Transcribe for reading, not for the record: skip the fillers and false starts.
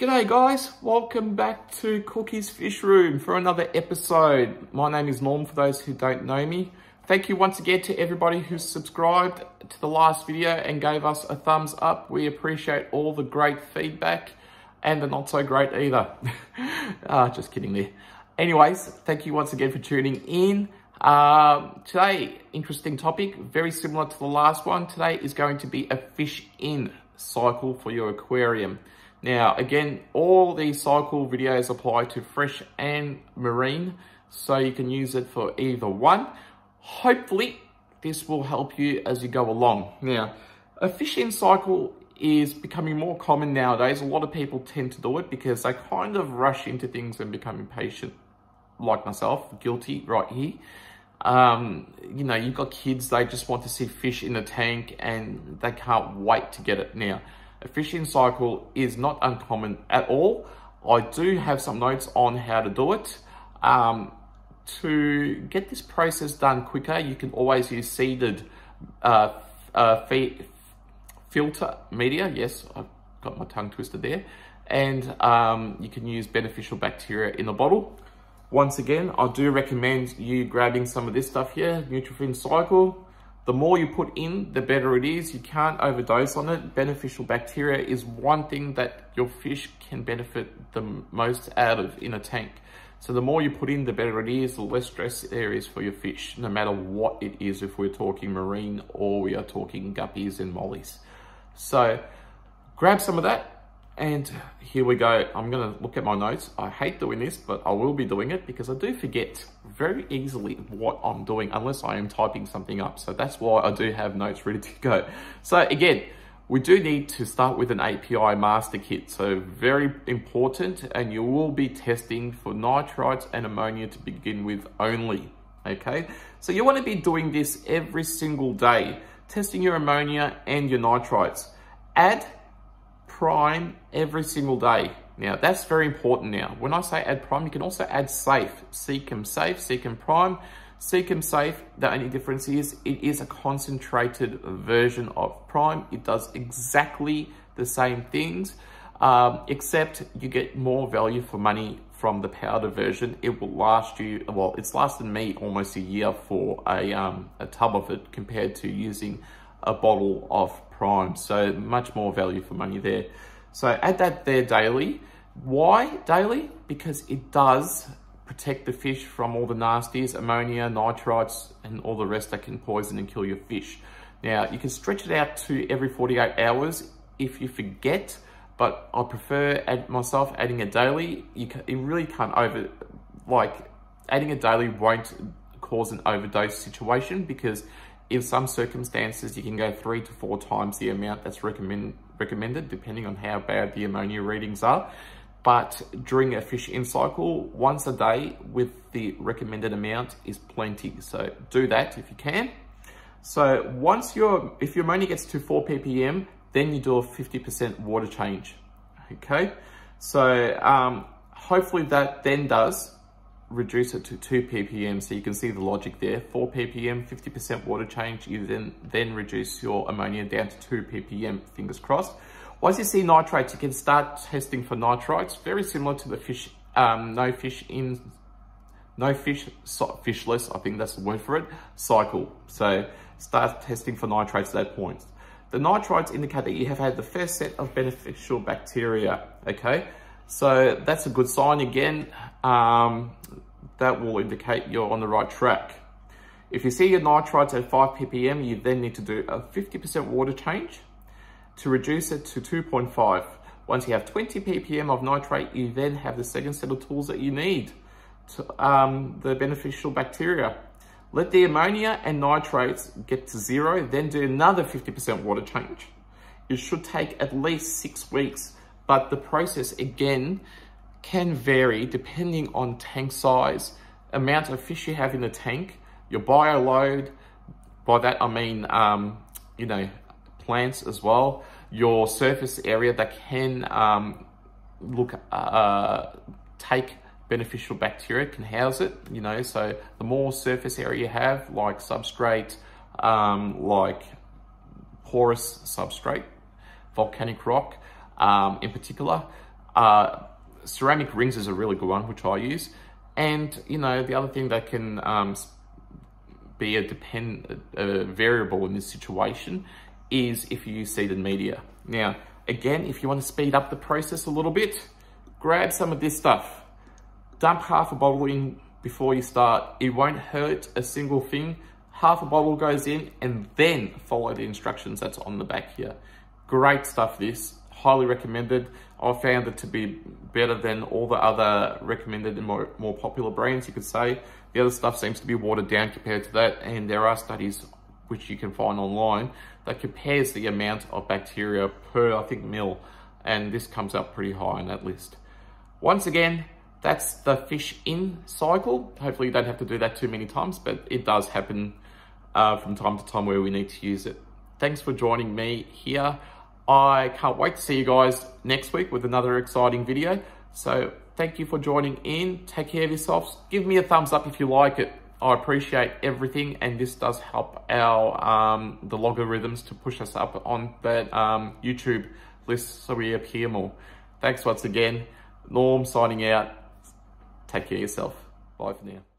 G'day guys, welcome back to Cookie's Fish Room for another episode. My name is Norm for those who don't know me. Thank you once again to everybody who subscribed to the last video and gave us a thumbs up. We appreciate all the great feedback and the not so great either. Just kidding there. Anyways, thank you once again for tuning in. Today, interesting topic, very similar to the last one. Today is going to be a fish in cycle for your aquarium. Now, again, all these cycle videos apply to fresh and marine, so you can use it for either one. Hopefully, this will help you as you go along. Now, a fish in cycle is becoming more common nowadays. A lot of people tend to do it because they kind of rush into things and become impatient, like myself, guilty right here. You know, you've got kids, they just want to see fish in the tank and they can't wait to get it. Now, a fishing cycle is not uncommon at all. I do have some notes on how to do it. To get this process done quicker, you can always use seeded filter media. Yes, I've got my tongue twisted there. And you can use beneficial bacteria in a bottle. Once again, I do recommend you grabbing some of this stuff here, Nutrifin Cycle. The more you put in, the better it is. You can't overdose on it. Beneficial bacteria is one thing that your fish can benefit the most out of in a tank. So the more you put in, the better it is, the less stress there is for your fish, no matter what it is, if we're talking marine or we are talking guppies and mollies. So grab some of that. And here we go. I'm going to look at my notes. I hate doing this, but I will be doing it because I do forget very easily what I'm doing unless I am typing something up. So that's why I do have notes ready to go. So again, we do need to start with an API master kit. So very important, and you will be testing for nitrites and ammonia to begin with only. Okay, so you want to be doing this every single day, testing your ammonia and your nitrites. Add prime every single day. Now that's very important. Now when I say add prime, you can also add safe. Seachem safe, Seachem prime. Seachem safe, the only difference is it is a concentrated version of prime. It does exactly the same things, except you get more value for money from the powder version. It will last you, well, it's lasted me almost a year for a tub of it compared to using a bottle of prime. So much more value for money there. So add that there daily. Why daily? Because it does protect the fish from all the nasties, ammonia, nitrites, and all the rest that can poison and kill your fish. Now you can stretch it out to every 48 hours if you forget, but I prefer myself adding it daily. You really can't adding it daily won't cause an overdose situation, because in some circumstances, you can go 3 to 4 times the amount that's recommended, depending on how bad the ammonia readings are. But during a fish in cycle, once a day with the recommended amount is plenty. So do that if you can. So if your ammonia gets to 4 ppm, then you do a 50% water change. Okay, so hopefully that then does reduce it to 2 ppm, so you can see the logic there. 4 ppm, 50% water change, you then reduce your ammonia down to 2 ppm, fingers crossed. Once you see nitrates, you can start testing for nitrites, very similar to the fish, fishless, I think that's the word for it, cycle. So start testing for nitrates at that point. The nitrites indicate that you have had the first set of beneficial bacteria, okay? So that's a good sign again. That will indicate you're on the right track. If you see your nitrites at 5 ppm, you then need to do a 50% water change to reduce it to 2.5. Once you have 20 ppm of nitrate, you then have the second set of tools that you need, to, the beneficial bacteria. Let the ammonia and nitrates get to 0, then do another 50% water change. It should take at least 6 weeks. But the process, again, can vary depending on tank size, amount of fish you have in the tank, your bio load, by that I mean, you know, plants as well, your surface area that can take beneficial bacteria, can house it, you know. So the more surface area you have, like substrate, like porous substrate, volcanic rock, in particular, Ceramic rings is a really good one, which I use. And, you know, the other thing that can be a variable in this situation is if you use seeded media. Now, again, if you want to speed up the process a little bit, grab some of this stuff. Dump half a bottle in before you start. It won't hurt a single thing. Half a bottle goes in and then follow the instructions that's on the back here. Great stuff, this. Highly recommended. I found it to be better than all the other recommended and more popular brands, you could say. The other stuff seems to be watered down compared to that, and there are studies which you can find online that compares the amount of bacteria per, I think, mil, and this comes up pretty high on that list. Once again, that's the fish in cycle. Hopefully you don't have to do that too many times, but it does happen from time to time where we need to use it. Thanks for joining me here. I can't wait to see you guys next week with another exciting video. So thank you for joining in. Take care of yourselves. Give me a thumbs up if you like it. I appreciate everything, and this does help our the logarithms to push us up on that YouTube list so we appear more. Thanks once again. Norm signing out. Take care of yourself. Bye for now.